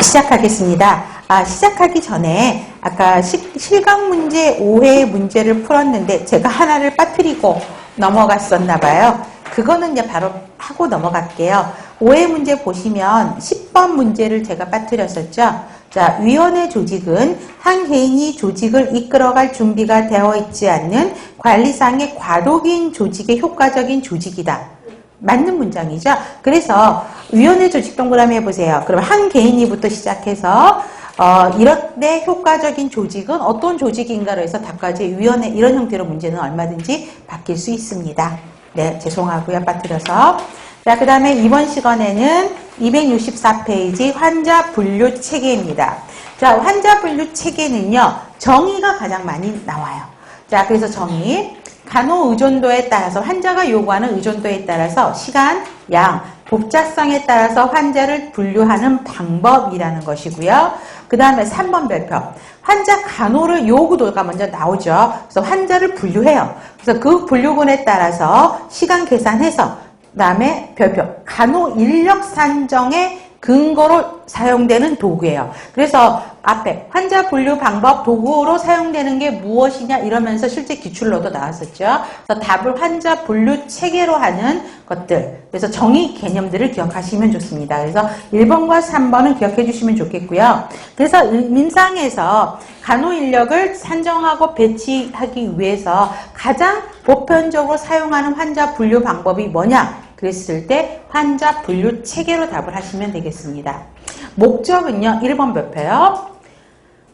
시작하겠습니다. 시작하기 전에 아까 실강 문제 5회 문제를 풀었는데 제가 하나를 빠뜨리고 넘어갔었나 봐요. 그거는 이제 바로 하고 넘어갈게요. 5회 문제 보시면 10번 문제를 제가 빠뜨렸었죠. 자, 위원회 조직은 한 개인이 조직을 이끌어갈 준비가 되어 있지 않는 관리상의 과도기인 조직의 효과적인 조직이다. 맞는 문장이죠. 그래서 위원회 조직 동그라미 해보세요. 그럼 한 개인이부터 시작해서 이런데 효과적인 조직은 어떤 조직인가로 해서 답까지 위원회 이런 형태로 문제는 얼마든지 바뀔 수 있습니다. 네, 죄송하고요. 빠뜨려서. 자, 그 다음에 이번 시간에는 264페이지 환자 분류 체계입니다. 자, 환자 분류 체계는요, 정의가 가장 많이 나와요. 자, 그래서 정의. 간호 의존도에 따라서 환자가 요구하는 의존도에 따라서 시간, 양, 복잡성에 따라서 환자를 분류하는 방법이라는 것이고요. 그 다음에 3번 별표. 환자 간호를 요구도가 먼저 나오죠. 그래서 환자를 분류해요. 그래서 그 분류군에 따라서 시간 계산해서 그 다음에 별표. 간호 인력 산정에 근거로 사용되는 도구예요. 그래서 앞에 환자 분류 방법 도구로 사용되는 게 무엇이냐 이러면서 실제 기출로도 나왔었죠. 그래서 답을 환자 분류 체계로 하는 것들. 그래서 정의 개념들을 기억하시면 좋습니다. 그래서 1번과 3번은 기억해 주시면 좋겠고요. 그래서 민상에서 간호 인력을 산정하고 배치하기 위해서 가장 보편적으로 사용하는 환자 분류 방법이 뭐냐? 그랬을 때 환자 분류 체계로 답을 하시면 되겠습니다. 목적은요. 1번 별표요.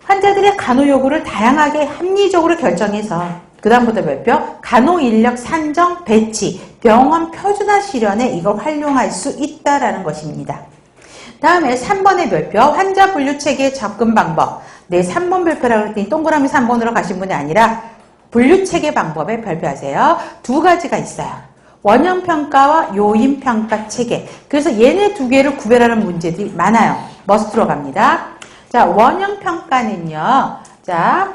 환자들의 간호 요구를 다양하게 합리적으로 결정해서 그 다음부터 별표 간호 인력 산정, 배치, 병원 표준화 실현에 이걸 활용할 수 있다라는 것입니다. 다음에 3번의 별표 환자 분류 체계 접근 방법. 네, 3번 별표라고 했더니 동그라미 3번으로 가신 분이 아니라 분류 체계 방법에 별표하세요. 두 가지가 있어요. 원형평가와 요인평가 체계. 그래서 얘네 두 개를 구별하는 문제들이 많아요. 머스트로 갑니다. 자, 원형평가는요. 자,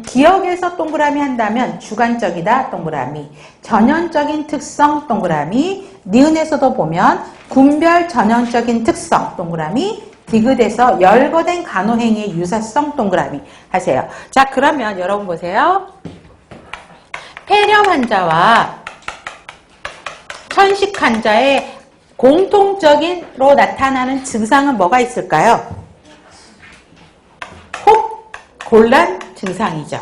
기억에서 동그라미 한다면 주관적이다. 동그라미. 전형적인 특성. 동그라미. 니은에서도 보면 군별 전형적인 특성. 동그라미. 디귿에서 열거된 간호행위의 유사성. 동그라미 하세요. 자, 그러면 여러분 보세요. 폐렴 환자와 천식 환자의 공통적인로 나타나는 증상은 뭐가 있을까요? 호흡곤란 증상이죠.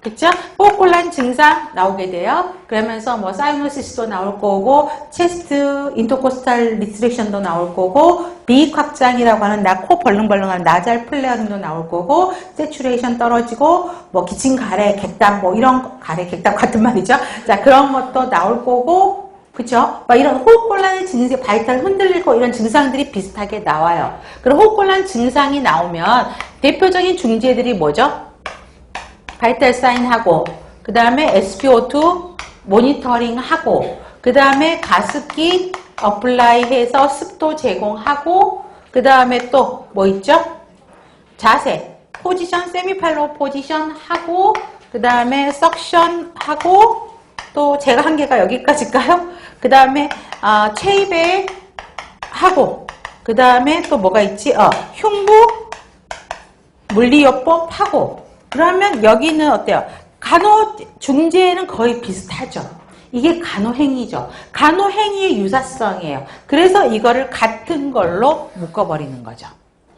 그쵸? 호흡곤란 증상 나오게 돼요. 그러면서 뭐 사이노시스도 나올 거고 체스트 인터코스탈 리스트렉션도 나올 거고 비익 확장이라고 하는 코 벌렁벌렁한 나잘 플레어링도 나올 거고 세츄레이션 떨어지고 뭐 기침 가래 객담 뭐 이런 가래 객담 같은 말이죠. 자, 그런 것도 나올 거고 그쵸? 막 이런 호흡곤란의 증상, 바이탈 흔들리고 이런 증상들이 비슷하게 나와요. 그럼 호흡곤란 증상이 나오면 대표적인 중재들이 뭐죠? 바이탈 사인하고 그 다음에 SpO2 모니터링하고 그 다음에 가습기 어플라이 해서 습도 제공하고 그 다음에 또 뭐 있죠? 자세, 포지션, 세미팔로우 포지션 하고 그 다음에 석션 하고 또 제가 한 개가 여기까지일까요? 그 다음에 체이베 하고 그 다음에 또 뭐가 있지? 흉부 물리요법 하고 그러면 여기는 어때요? 간호 중재는 거의 비슷하죠. 이게 간호행위죠. 간호행위의 유사성이에요. 그래서 이거를 같은 걸로 묶어버리는 거죠.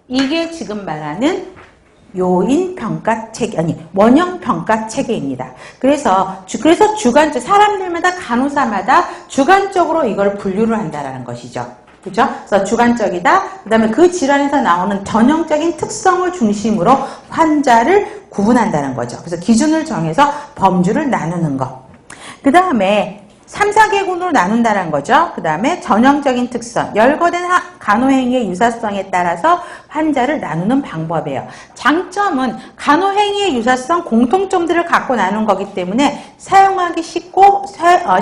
이게 지금 말하는 요인평가 체계, 원형평가 체계입니다. 그래서 주관적, 사람들마다 간호사마다 주관적으로 이걸 분류를 한다라는 것이죠. 그죠? 그래서 주관적이다. 그 다음에 그 질환에서 나오는 전형적인 특성을 중심으로 환자를 구분한다는 거죠. 그래서 기준을 정해서 범주를 나누는 것. 그 다음에 3, 4개군으로 나눈다는 거죠. 그 다음에 전형적인 특성, 열거된 간호행위의 유사성에 따라서 환자를 나누는 방법이에요. 장점은 간호행위의 유사성 공통점들을 갖고 나눈 거기 때문에 사용하기 쉽고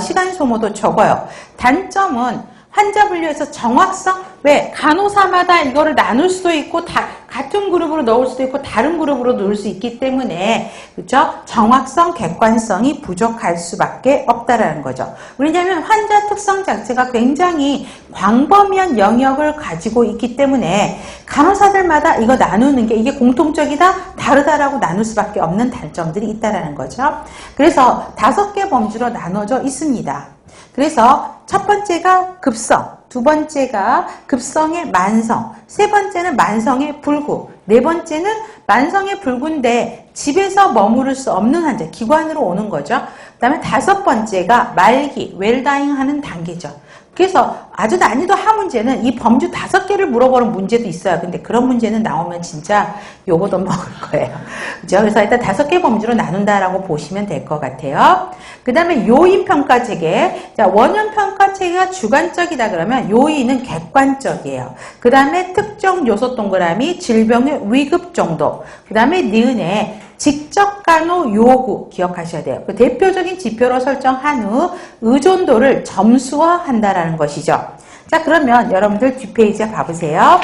시간 소모도 적어요. 단점은 환자 분류에서 정확성? 왜? 간호사마다 이거를 나눌 수도 있고, 같은 그룹으로 넣을 수도 있고, 다른 그룹으로 넣을 수 있기 때문에, 그죠? 정확성, 객관성이 부족할 수밖에 없다라는 거죠. 왜냐하면 환자 특성 자체가 굉장히 광범위한 영역을 가지고 있기 때문에, 간호사들마다 이거 나누는 게 이게 공통적이다, 다르다라고 나눌 수밖에 없는 단점들이 있다라는 거죠. 그래서 5개 범주로 나눠져 있습니다. 그래서 첫 번째가 급성, 두 번째가 급성의 만성, 세 번째는 만성의 불구, 네 번째는 만성의 불구인데 집에서 머무를 수 없는 환자, 기관으로 오는 거죠. 그 다음에 5번째가 말기, 웰다잉 하는 단계죠. 그래서 아주 난이도 하 문제는 이 범주 5개를 물어보는 문제도 있어요. 근데 그런 문제는 나오면 진짜 요거도 먹을 거예요. 그죠? 그래서 일단 5개 범주로 나눈다라고 보시면 될 것 같아요. 그 다음에 요인평가 체계. 자, 원인평가 체계가 주관적이다 그러면 요인은 객관적이에요. 그 다음에 특정 요소 동그라미, 질병의 위급 정도. 그 다음에 니은에 직접 간호 요구 기억하셔야 돼요. 그 대표적인 지표로 설정한 후 의존도를 점수화한다라는 것이죠. 자, 그러면 여러분들 뒷페이지에 봐보세요.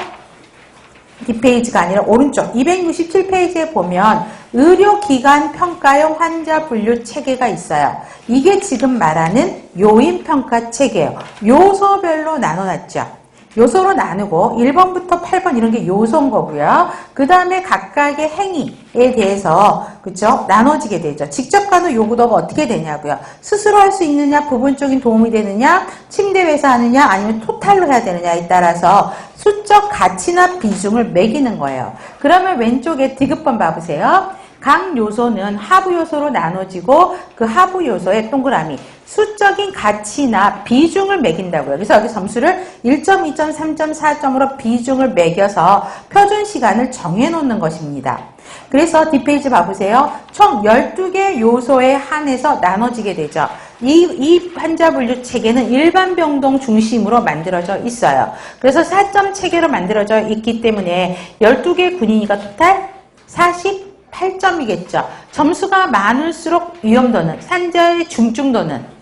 뒷페이지가 아니라 오른쪽 267페이지에 보면 의료기관 평가형 환자 분류 체계가 있어요. 이게 지금 말하는 요인평가 체계예요. 요소별로 나눠놨죠. 요소로 나누고 1번부터 8번 이런 게 요소인 거고요. 그 다음에 각각의 행위에 대해서 그쵸? 나눠지게 되죠. 직접 간호 요구도가 어떻게 되냐고요. 스스로 할 수 있느냐, 부분적인 도움이 되느냐, 침대에서 하느냐, 아니면 토탈로 해야 되느냐에 따라서 수적 가치나 비중을 매기는 거예요. 그러면 왼쪽에 디귿번 봐보세요. 각 요소는 하부 요소로 나눠지고 그 하부 요소의 동그라미 수적인 가치나 비중을 매긴다고요. 그래서 여기 점수를 1점, 2점, 3점, 4점으로 비중을 매겨서 표준 시간을 정해 놓는 것입니다. 그래서 뒷페이지 봐보세요. 총 12개 요소에 한해서 나눠지게 되죠. 이 환자 분류 체계는 일반 병동 중심으로 만들어져 있어요. 그래서 4점 체계로 만들어져 있기 때문에 12개 군인이가 토탈 48점이겠죠. 점수가 많을수록 위험도는, 환자의 중증도는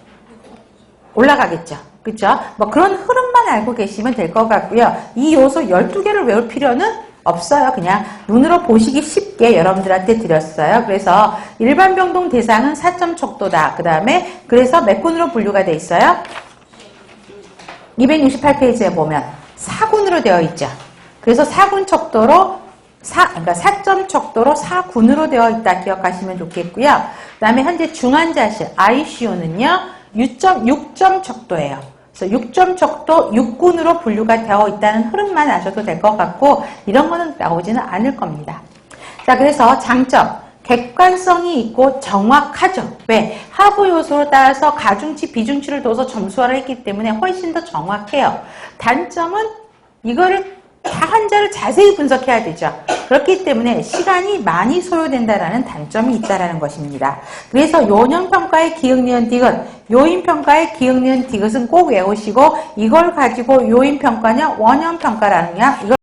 올라가겠죠. 그렇죠? 뭐 그런 흐름만 알고 계시면 될 것 같고요. 이 요소 12개를 외울 필요는 없어요. 그냥 눈으로 보시기 쉽게 여러분들한테 드렸어요. 그래서 일반 병동 대상은 4점 척도다. 그 다음에 그래서 몇 군으로 분류가 돼 있어요? 268페이지에 보면 4군으로 되어 있죠. 그래서 4군 척도로 그러니까 4점 척도로 4군으로 되어 있다 기억하시면 좋겠고요. 그 다음에 현재 중환자실 ICU는요. 6점 척도예요. 그래서 6점 척도 6군으로 분류가 되어 있다는 흐름만 아셔도 될 것 같고 이런 거는 나오지는 않을 겁니다. 자, 그래서 장점. 객관성이 있고 정확하죠. 왜? 하부 요소로 따라서 가중치, 비중치를 둬서 점수화를 했기 때문에 훨씬 더 정확해요. 단점은 이거를 다 환자를 자세히 분석해야 되죠. 그렇기 때문에 시간이 많이 소요된다라는 단점이 있다라는 것입니다. 그래서 요년평가의 기억니은 디귿, 요인평가의 기억니은 디귿은 꼭 외우시고 이걸 가지고 요인평가냐 원년평가라느냐 이걸